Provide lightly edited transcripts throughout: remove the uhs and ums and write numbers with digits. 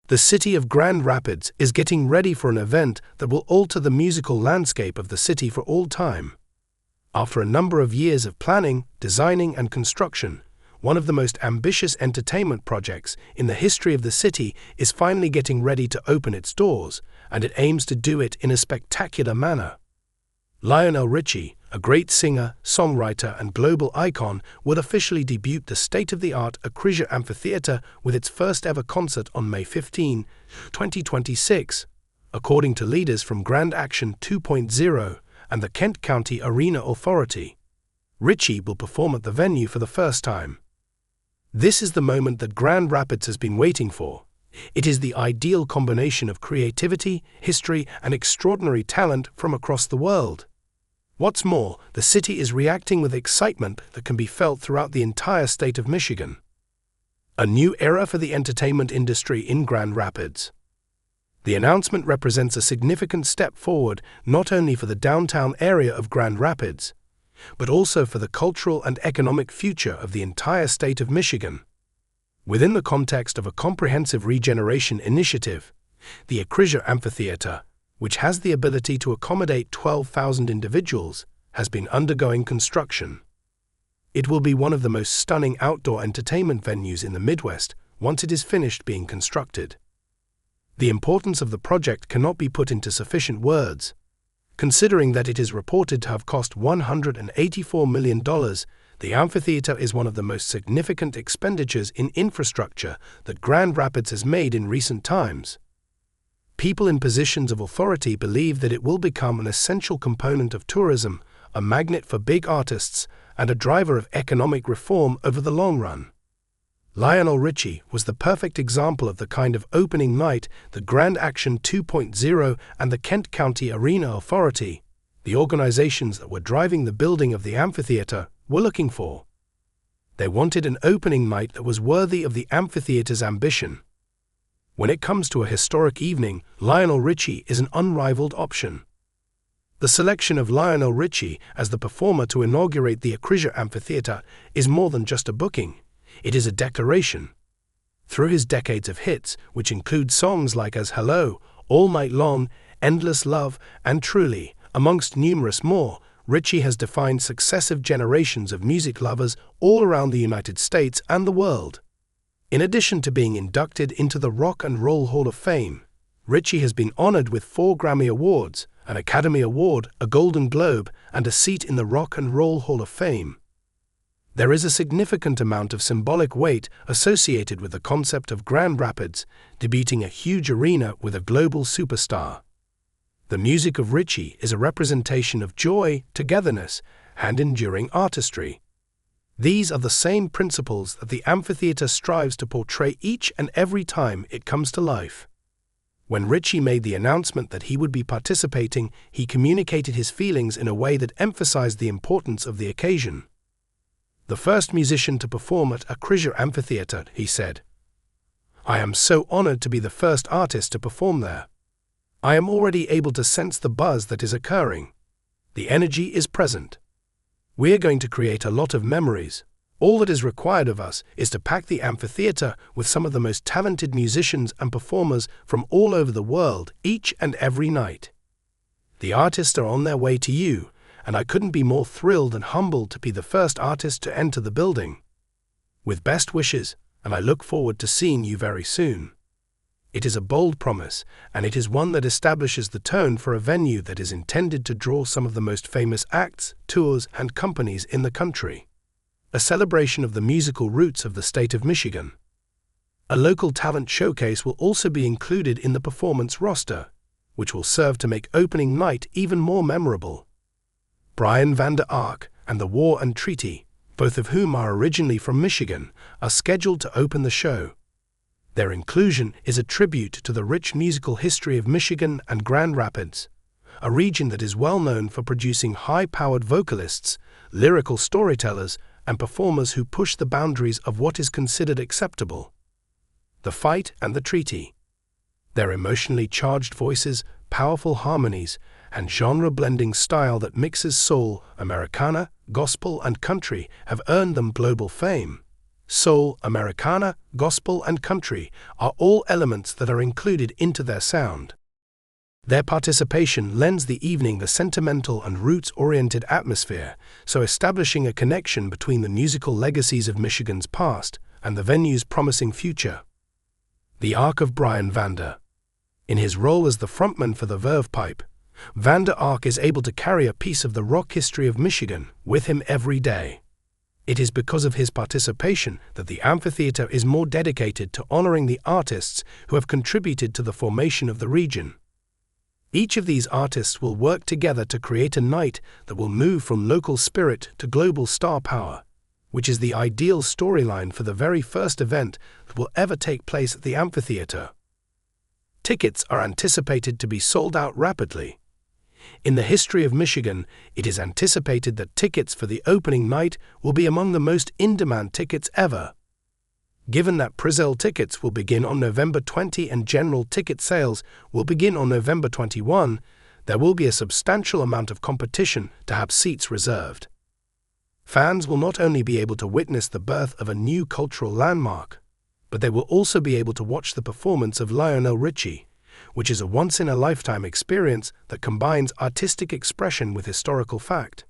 The city of Grand Rapids is getting ready for an event that will alter the musical landscape of the city for all time. After a number of years of planning, designing, and construction, one of the most ambitious entertainment projects in the history of the city is finally getting ready to open its doors, and it aims to do it in a spectacular manner. Lionel Richie, a great singer, songwriter, and global icon, will officially debut the state-of-the-art Acrisure Amphitheater with its first-ever concert on May 15, 2026, according to leaders from Grand Action 2.0 and the Kent County Arena Authority. Richie will perform at the venue for the first time. This is the moment that Grand Rapids has been waiting for. It is the ideal combination of creativity, history, and extraordinary talent from across the world. What's more, the city is reacting with excitement that can be felt throughout the entire state of Michigan. A new era for the entertainment industry in Grand Rapids. The announcement represents a significant step forward not only for the downtown area of Grand Rapids, but also for the cultural and economic future of the entire state of Michigan. Within the context of a comprehensive regeneration initiative, the Acrisure Amphitheater, which has the ability to accommodate 12,000 individuals, has been undergoing construction. It will be one of the most stunning outdoor entertainment venues in the Midwest once it is finished being constructed. The importance of the project cannot be put into sufficient words. Considering that it is reported to have cost $184 million, the amphitheater is one of the most significant expenditures in infrastructure that Grand Rapids has made in recent times. People in positions of authority believe that it will become an essential component of tourism, a magnet for big artists, and a driver of economic reform over the long run. Lionel Richie was the perfect example of the kind of opening night that Grand Action 2.0 and the Kent County Arena Authority, the organizations that were driving the building of the amphitheater, were looking for. They wanted an opening night that was worthy of the amphitheater's ambition. When it comes to a historic evening, Lionel Richie is an unrivaled option. The selection of Lionel Richie as the performer to inaugurate the Acrisure Amphitheater is more than just a booking. It is a declaration. Through his decades of hits, which include songs like As Hello, All Night Long, Endless Love, and Truly, amongst numerous more, Richie has defined successive generations of music lovers all around the United States and the world. In addition to being inducted into the Rock and Roll Hall of Fame, Richie has been honored with 4 Grammy Awards, an Academy Award, a Golden Globe, and a seat in the Rock and Roll Hall of Fame. There is a significant amount of symbolic weight associated with the concept of Grand Rapids debuting a huge arena with a global superstar. The music of Richie is a representation of joy, togetherness, and enduring artistry. These are the same principles that the amphitheater strives to portray each and every time it comes to life. When Richie made the announcement that he would be participating, he communicated his feelings in a way that emphasized the importance of the occasion. The first musician to perform at Acrisure Amphitheater, he said, "I am so honored to be the first artist to perform there. I am already able to sense the buzz that is occurring. The energy is present. We are going to create a lot of memories. All that is required of us is to pack the amphitheater with some of the most talented musicians and performers from all over the world each and every night. The artists are on their way to you, and I couldn't be more thrilled and humbled to be the first artist to enter the building. With best wishes, and I look forward to seeing you very soon." It is a bold promise, and it is one that establishes the tone for a venue that is intended to draw some of the most famous acts, tours, and companies in the country. A celebration of the musical roots of the state of Michigan. A local talent showcase will also be included in the performance roster, which will serve to make opening night even more memorable. Vander and the War and Treaty, both of whom are originally from Michigan, are scheduled to open the show. Their inclusion is a tribute to the rich musical history of Michigan and Grand Rapids, a region that is well known for producing high-powered vocalists, lyrical storytellers, and performers who push the boundaries of what is considered acceptable. The Fight and the Treaty. Their emotionally charged voices, powerful harmonies, and genre-blending style that mixes soul, Americana, gospel, and country have earned them global fame. soul, Americana, gospel, and country are all elements that are included into their sound. Their participation lends the evening the sentimental and roots-oriented atmosphere, so establishing a connection between the musical legacies of Michigan's past and the venue's promising future. The arc of Brian Vander. In his role as the frontman for the Verve Pipe, Vander Ark is able to carry a piece of the rock history of Michigan with him every day. It is because of his participation that the amphitheater is more dedicated to honoring the artists who have contributed to the formation of the region. Each of these artists will work together to create a night that will move from local spirit to global star power, which is the ideal storyline for the very first event that will ever take place at the amphitheater. Tickets are anticipated to be sold out rapidly. In the history of Michigan, it is anticipated that tickets for the opening night will be among the most in-demand tickets ever. Given that presale tickets will begin on November 20 and general ticket sales will begin on November 21, there will be a substantial amount of competition to have seats reserved. Fans will not only be able to witness the birth of a new cultural landmark, but they will also be able to watch the performance of Lionel Richie, which is a once-in-a-lifetime experience that combines artistic expression with historical fact.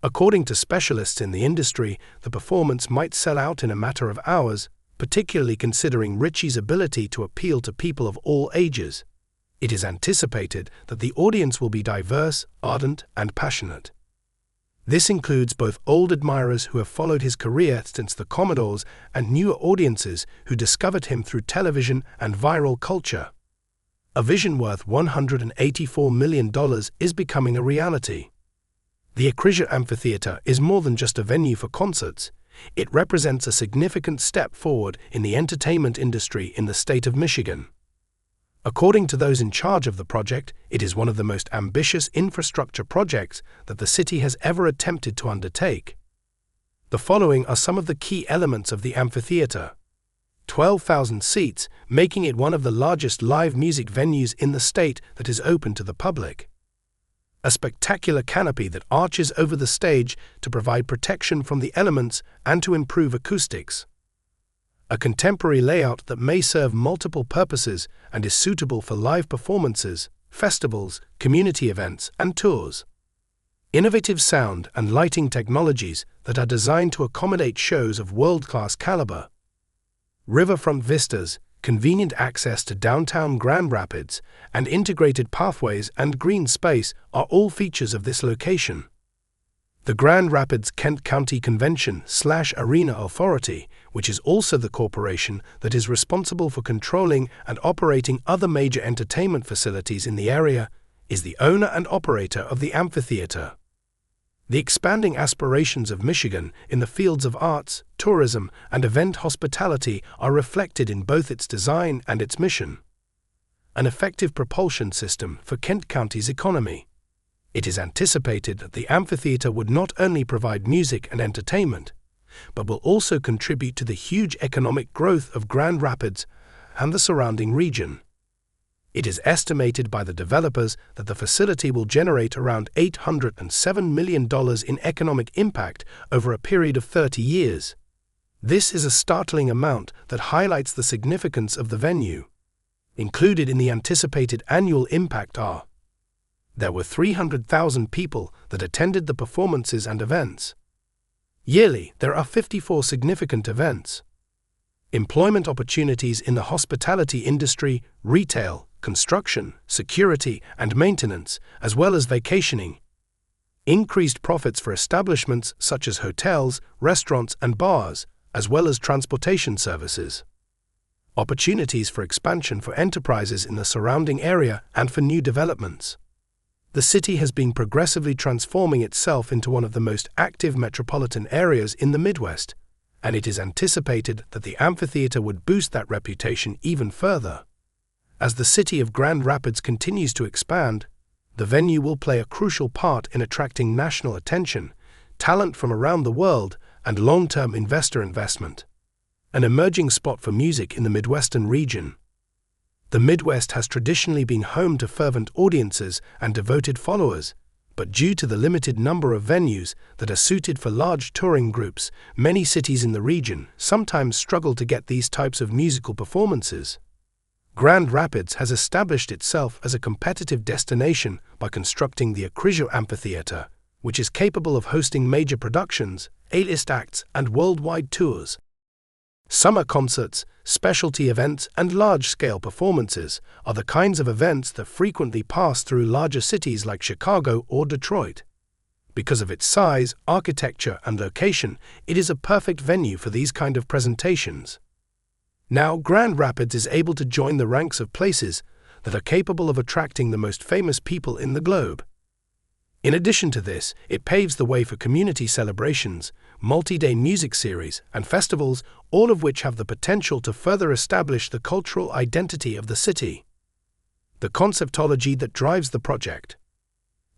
According to specialists in the industry, the performance might sell out in a matter of hours, particularly considering Richie's ability to appeal to people of all ages. It is anticipated that the audience will be diverse, ardent, and passionate. This includes both old admirers who have followed his career since the Commodores and newer audiences who discovered him through television and viral culture. A vision worth $184 million is becoming a reality. The Acrisure Amphitheater is more than just a venue for concerts. It represents a significant step forward in the entertainment industry in the state of Michigan. According to those in charge of the project, it is one of the most ambitious infrastructure projects that the city has ever attempted to undertake. The following are some of the key elements of the amphitheater. 12,000 seats, making it one of the largest live music venues in the state that is open to the public. A spectacular canopy that arches over the stage to provide protection from the elements and to improve acoustics. A contemporary layout that may serve multiple purposes and is suitable for live performances, festivals, community events, and tours. Innovative sound and lighting technologies that are designed to accommodate shows of world-class caliber. Riverfront vistas, convenient access to downtown Grand Rapids, and integrated pathways and green space are all features of this location. The Grand Rapids Kent County Convention/Arena Authority, which is also the corporation that is responsible for controlling and operating other major entertainment facilities in the area, is the owner and operator of the amphitheater. The expanding aspirations of Michigan in the fields of arts, tourism, and event hospitality are reflected in both its design and its mission. An effective propulsion system for Kent County's economy. It is anticipated that the amphitheater would not only provide music and entertainment, but will also contribute to the huge economic growth of Grand Rapids and the surrounding region. It is estimated by the developers that the facility will generate around $807 million in economic impact over a period of 30 years. This is a startling amount that highlights the significance of the venue. Included in the anticipated annual impact are: there were 300,000 people that attended the performances and events. Yearly, there are 54 significant events. Employment opportunities in the hospitality industry, retail, construction, security, and maintenance, as well as vacationing. Increased profits for establishments such as hotels, restaurants, and bars, as well as transportation services. Opportunities for expansion for enterprises in the surrounding area and for new developments. The city has been progressively transforming itself into one of the most active metropolitan areas in the Midwest, and it is anticipated that the amphitheater would boost that reputation even further. As the city of Grand Rapids continues to expand, the venue will play a crucial part in attracting national attention, talent from around the world, and long-term investor investment. An emerging spot for music in the Midwestern region. The Midwest has traditionally been home to fervent audiences and devoted followers, But due to the limited number of venues that are suited for large touring groups, many cities in the region sometimes struggle to get these types of musical performances. Grand Rapids has established itself as a competitive destination by constructing the Acrisure Amphitheater, which is capable of hosting major productions, A-list acts, and worldwide tours. Summer concerts, specialty events, and large-scale performances are the kinds of events that frequently pass through larger cities like Chicago or Detroit. Because of its size, architecture, and location, it is a perfect venue for these kind of presentations. Now, Grand Rapids is able to join the ranks of places that are capable of attracting the most famous people in the globe. In addition to this, it paves the way for community celebrations, multi-day music series, and festivals, all of which have the potential to further establish the cultural identity of the city. The conceptology that drives the project.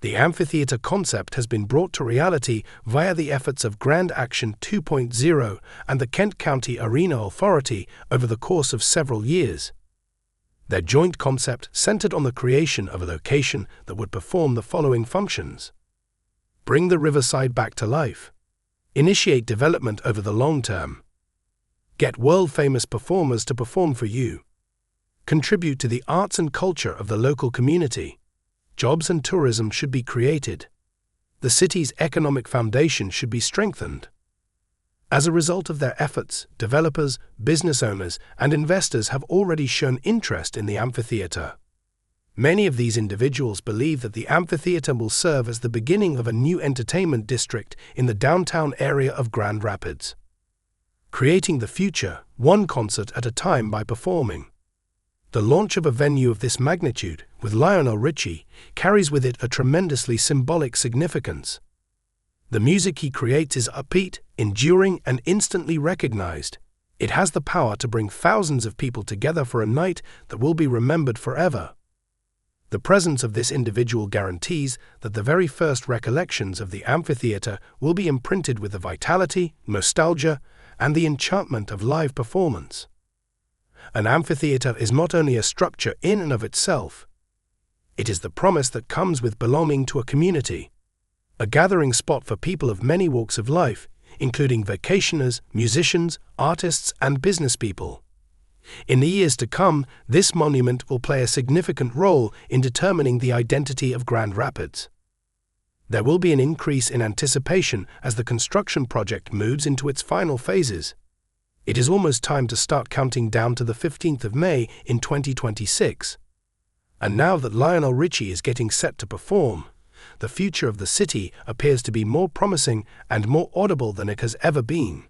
The amphitheater concept has been brought to reality via the efforts of Grand Action 2.0 and the Kent County Arena Authority over the course of several years. Their joint concept centered on the creation of a location that would perform the following functions: bring the riverside back to life, initiate development over the long term, get world-famous performers to perform for you, contribute to the arts and culture of the local community. Jobs and tourism should be created. The city's economic foundation should be strengthened. As a result of their efforts, developers, business owners, and investors have already shown interest in the amphitheater. Many of these individuals believe that the amphitheater will serve as the beginning of a new entertainment district in the downtown area of Grand Rapids, creating the future, one concert at a time by performing. The launch of a venue of this magnitude, with Lionel Richie, carries with it a tremendously symbolic significance. The music he creates is upbeat, enduring, and instantly recognized. It has the power to bring thousands of people together for a night that will be remembered forever. The presence of this individual guarantees that the very first recollections of the amphitheater will be imprinted with the vitality, nostalgia, and the enchantment of live performance. An amphitheater is not only a structure in and of itself, it is the promise that comes with belonging to a community, a gathering spot for people of many walks of life, including vacationers, musicians, artists, and business people. In the years to come, this monument will play a significant role in determining the identity of Grand Rapids. There will be an increase in anticipation as the construction project moves into its final phases. It is almost time to start counting down to the 15th of May in 2026. And now that Lionel Richie is getting set to perform, the future of the city appears to be more promising and more audible than it has ever been.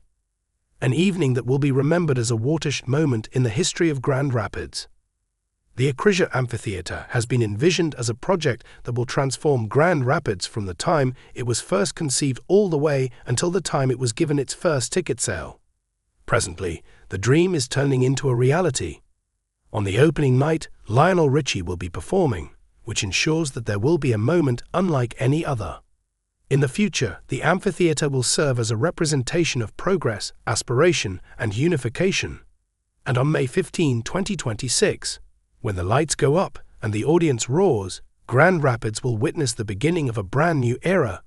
An evening that will be remembered as a watershed moment in the history of Grand Rapids. The Acrisure Amphitheater has been envisioned as a project that will transform Grand Rapids from the time it was first conceived all the way until the time it was given its first ticket sale. Presently, the dream is turning into a reality. On the opening night, Lionel Richie will be performing, which ensures that there will be a moment unlike any other. In the future, the amphitheater will serve as a representation of progress, aspiration, and unification. And on May 15, 2026, when the lights go up and the audience roars, Grand Rapids will witness the beginning of a brand new era,